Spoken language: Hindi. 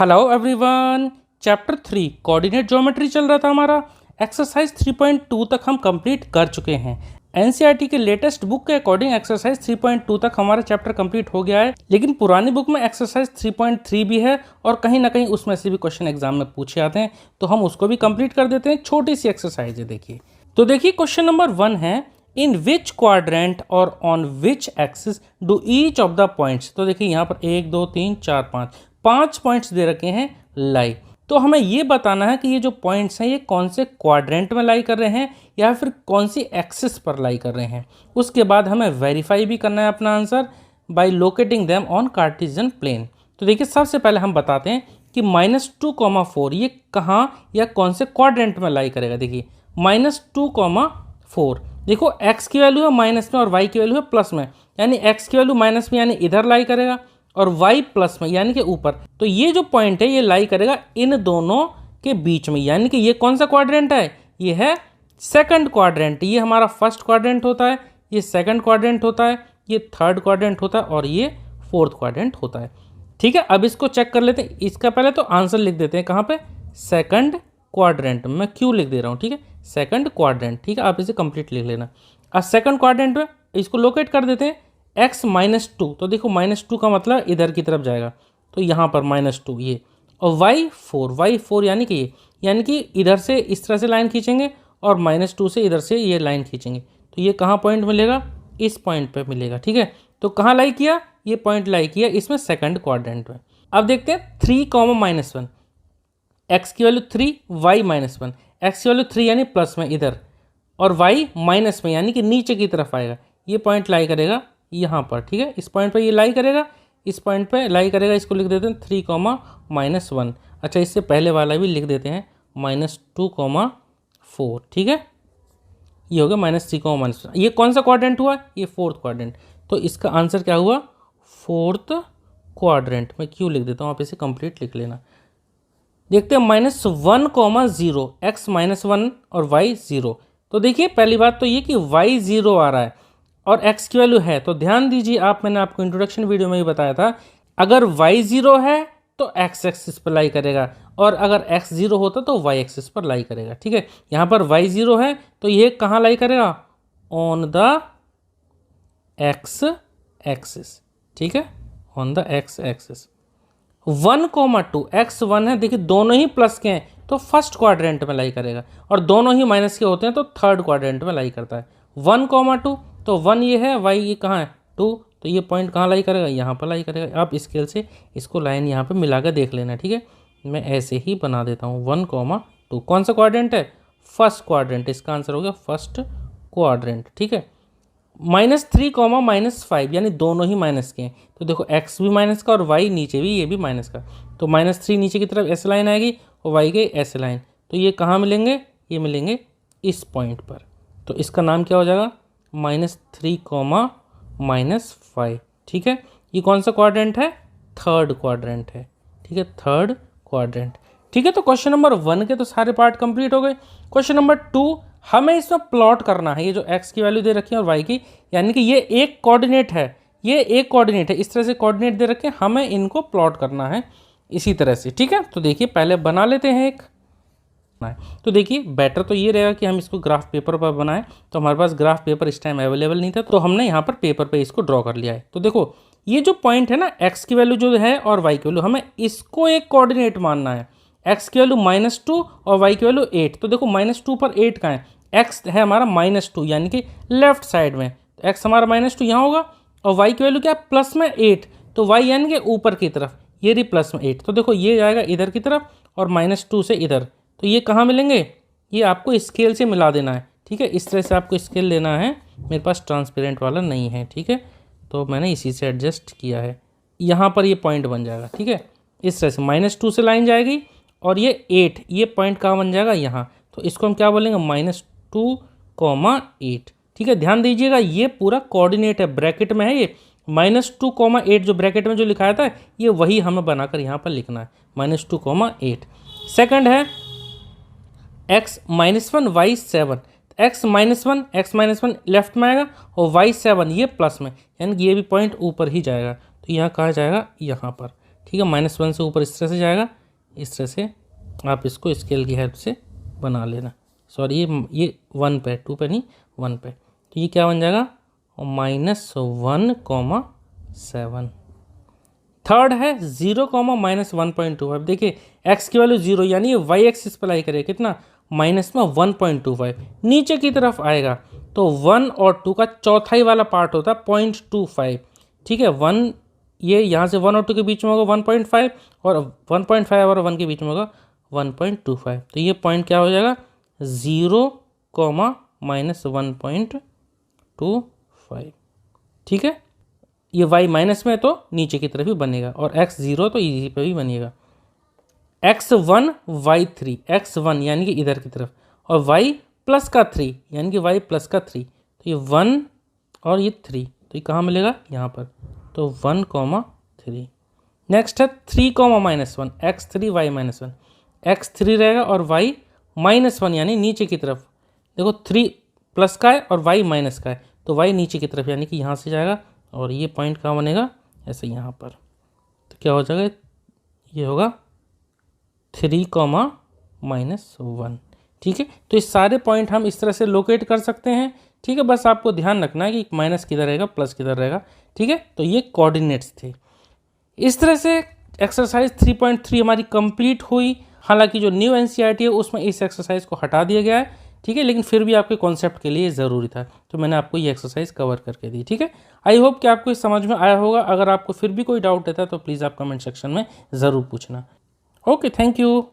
Hello everyone. Chapter 3 coordinate geometry चल रहा था हमारा। एक्सरसाइज 3.2 तक हम कंप्लीट कर चुके हैं। एनसीईआरटी के लेटेस्ट बुक के अकॉर्डिंग एक्सरसाइज 3.2 तक हमारा चैप्टर कंप्लीट हो गया है, लेकिन पुरानी बुक में एक्सरसाइज 3.3 भी है और कहीं ना कहीं उसमें से भी क्वेश्चन एग्जाम में पूछे आते हैं, तो हम उसको भी कंप्लीट कर देते हैं। छोटी सी एक्सरसाइज है, देखिए। तो देखिए क्वेश्चन नंबर 1 है, इन विच क्वाड्रेंट और on which axis do each of the points. तो देखिए यहाँ पर 1 2 3 4 5 पॉइंट्स दे रखे हैं लाई। तो हमें ये बताना है कि ये जो पॉइंट्स हैं ये कौन से क्वाड्रेंट में लाई कर रहे हैं या फिर कौन सी एक्सिस पर लाई कर रहे हैं। उसके बाद हमें वेरीफाई भी करना है अपना answer by locating them on Cartesian plane. तो देखिए सबसे पहले हम बताते हैं कि -2, 4 ये कहाँ या कौन से क्वाड्रेंट में लाई करेगा। देखिए -2, 4, देखो x की वैल्यू है माइनस में और y की वैल्यू है प्लस में, यानी x की वैल्यू माइनस में यानी इधर लाई करेगा और y प्लस में यानी कि ऊपर। तो ये जो पॉइंट है ये लाई करेगा इन दोनों के बीच में, यानी कि ये कौन सा क्वाड्रेंट है, ये है सेकंड क्वाड्रेंट। ये हमारा फर्स्ट क्वाड्रेंट होता है, ये सेकंड क्वाड्रेंट होता है, ये थर्ड क्वाड्रेंट होता है और ये फोर्थ क्वाड्रेंट होता है। ठीक है, अब इसको चेक कर लेते हैं। इसका पहले तो आंसर लिख देते हैं, कहाँ पे, सेकंड क्वाड्रेंट। मैं क्यों लिख दे रहा हूँ, ठीक है, सेकंड क्वाड्रेंट। ठीक है, आप इसे कंप्लीट लिख लेना। अब सेकंड क्वाड्रेंट में इसको लोकेट कर देते हैं x -2। तो देखो -2 का मतलब इधर की तरफ जाएगा, तो यहाँ पर -2 ये, और y4 यानी कि ये, यानी कि इधर से इस तरह से लाइन खींचेंगे और -2 से इधर से ये लाइन खींचेंगे। तो ये कहाँ पॉइंट मिलेगा, इस पॉइंट पे मिलेगा। ठीक है, तो कहाँ लाई किया, ये पॉइंट लाई किया इसमें सेकंड क्वाड्रेंट में। अब देखते हैं 3, -1, x की वैल्यू 3, y -1, x की वैल्यू 3 यानी प्लस में इधर, और y माइनस में यानी कि नीचे की तरफ आएगा। ये पॉइंट लाई करेगा यहाँ पर। ठीक है, इस पॉइंट पे ये लाई करेगा, इस पॉइंट पे लाई करेगा। इसको लिख देते हैं 3, -1। अच्छा, इससे पहले वाला भी लिख देते हैं -2, 4। ठीक है, ये हो गया -3, -1। ये कौन सा क्वाड्रेंट हुआ, ये फोर्थ क्वाड्रेंट। तो इसका आंसर क्या हुआ, फोर्थ क्वाड्रेंट। मैं क्यों लिख देता हूँ, आप इसे कंप्लीट लिख लेना। देखते हैं -1, 0, x -1 और y 0। तो देखिए पहली बात तो ये कि y 0 आ रहा है और x की वैल्यू है। तो ध्यान दीजिए, मैंने आपको इंट्रोडक्शन वीडियो में ही बताया था, अगर y 0 है तो x एक्सिस पर लाई करेगा और अगर x 0 होता तो y एक्सिस पर लाई करेगा। ठीक है, यहाँ पर y 0 है तो ये कहाँ लाई करेगा, ऑन द x एक्सिस। ठीक है, on the x axis. 1, 2, x 1 है, देखिए दोनों ही प्लस के हैं तो फर्स्ट क्वाड्रेंट में लाई करेगा, और दोनों ही माइनस के होते हैं तो थर्ड क्वाड्रेंट में लाई करता है। 1, 2, तो 1 ये है, y ये कहाँ है 2, तो ये पॉइंट कहाँ लाई करेगा, यहाँ पर लाई करेगा। आप स्केल से इसको लाइन यहाँ पे मिला कर देख लेना। ठीक है, मैं ऐसे ही बना देता हूँ। 1, 2 कौन सा क्वाड्रेंट है, फर्स्ट क्वाड्रेंट। इसका आंसर हो गया फर्स्ट क्वाड्रेंट। ठीक है, -3, -5 यानी दोनों ही माइनस के हैं। तो देखो x भी माइनस का और y नीचे भी, ये भी माइनस का। तो -3 नीचे की तरफ ऐसे लाइन आएगी और y गई ऐसे लाइन। तो ये कहाँ मिलेंगे, ये मिलेंगे इस पॉइंट पर। तो इसका नाम क्या हो जाएगा, -3, -5। ठीक है, ये कौन सा क्वाड्रेंट है, थर्ड क्वाड्रेंट है। ठीक है, थर्ड क्वाड्रेंट। ठीक है, तो क्वेश्चन नंबर 1 के तो सारे पार्ट कंप्लीट हो गए। क्वेश्चन नंबर 2, हमें इसमें प्लॉट करना है ये जो x की वैल्यू दे रखी है और y की, यानी कि ये एक कोऑर्डिनेट है, ये एक कोऑर्डिनेट है, इस तरह से कोऑर्डिनेट दे रखे हैं, हमें इनको प्लॉट करना है इसी तरह से। ठीक है, तो देखिए पहले बना लेते हैं एक। तो देखिए बेटर तो ये रहेगा कि हम इसको ग्राफ पेपर पर बनाएं, तो हमारे पास ग्राफ पेपर इस टाइम अवेलेबल नहीं था, तो हमने यहाँ पर पेपर पे इसको ड्रॉ कर लिया है। तो देखो ये जो पॉइंट है ना, x की वैल्यू जो है और y की वैल्यू, हमें इसको एक कोऑर्डिनेट मानना है। x की वैल्यू -2 और y की वैल्यू 8। तो देखो -2 पर 8 कहाँ है, x है हमारा -2 यानी कि लेफ्ट साइड में। तो x हमारा -2 यहाँ होगा और y की वैल्यू क्या है, प्लस में 8। तो y यानी कि ऊपर की तरफ, ये रही प्लस में 8। तो देखो ये जाएगा इधर की तरफ और -2 से इधर। तो ये कहाँ मिलेंगे, ये आपको स्केल से मिला देना है। ठीक है, इस तरह से आपको स्केल लेना है। मेरे पास ट्रांसपेरेंट वाला नहीं है। ठीक है, तो मैंने इसी से एडजस्ट किया है। यहाँ पर ये पॉइंट बन जाएगा। ठीक है, इस तरह से -2 से लाइन जाएगी और ये 8, ये पॉइंट कहाँ बन जाएगा, यहाँ। तो इसको हम क्या बोलेंगे, -2, 8। ठीक है, ध्यान दीजिएगा ये पूरा कोऑर्डिनेट है, ब्रैकेट में है ये। -2, 8 जो ब्रैकेट में जो लिखाया था ये वही हमें बनाकर यहाँ पर लिखना है, -2, 8। सेकंड है x -1 y 7। x -1 लेफ्ट में आएगा और y 7 ये प्लस में, यानी कि ये भी पॉइंट ऊपर ही जाएगा। तो यहाँ कहाँ जाएगा, यहाँ पर। ठीक है। -1 से ऊपर इस तरह से जाएगा, इस तरह से आप इसको स्केल की हेल्प से बना लेना। सॉरी ये 1 पे, 2 पे नहीं, 1 पे। तो ये क्या बन जाएगा, -1,7। थर्ड है 0, -1.25। देखिए x की वैल्यू 0 यानी ये y एक्सिस पर लाई करेगा कितना, -1.25। नीचे की तरफ आएगा तो 1 और 2 का चौथाई वाला पार्ट होता है 0.25। ठीक है, 1 ये यहाँ से 1 और 2 के बीच में होगा 1.5 और 1.5 और 1 के बीच में होगा 1.25। तो ये पॉइंट क्या हो जाएगा, 0, -1.25। ठीक है, ये y माइनस में तो नीचे की तरफ ही बनेगा और x 0 तो इसी पे भी बनेगा। x1 y3, x1 यानी कि इधर की तरफ, और y प्लस का 3 यानी कि y प्लस का 3, तो ये 1 और ये 3, तो ये कहाँ मिलेगा, यहाँ पर। तो 1,3। नेक्स्ट है 3, -1, x3 y -1, x3 रहेगा और y -1 यानी नीचे की तरफ। देखो 3 प्लस का है और y माइनस का है, तो y नीचे की तरफ यानी कि यहाँ से जाएगा और ये पॉइंट कहाँ बनेगा, ऐसे यहाँ पर। तो क्या हो जाएगा, ये होगा 3, -1। ठीक है, तो इस सारे पॉइंट हम इस तरह से लोकेट कर सकते हैं। ठीक है, बस आपको ध्यान रखना है कि माइनस किधर रहेगा, प्लस किधर रहेगा। ठीक है, तो ये कोऑर्डिनेट्स थे। इस तरह से एक्सरसाइज 3.3 हमारी कंप्लीट हुई। हालांकि जो न्यू एनसीईआरटी है उसमें इस एक्सरसाइज को हटा दिया गया है। ठीक है, लेकिन फिर भी आपके कॉन्सेप्ट के लिए ज़रूरी था, तो मैंने आपको ये एक्सरसाइज कवर करके दी। ठीक है, आई होप कि आपको इस समझ में आया होगा। अगर आपको फिर भी कोई डाउट रहता है तो प्लीज़ आप कमेंट सेक्शन में ज़रूर पूछना। Okay, thank you.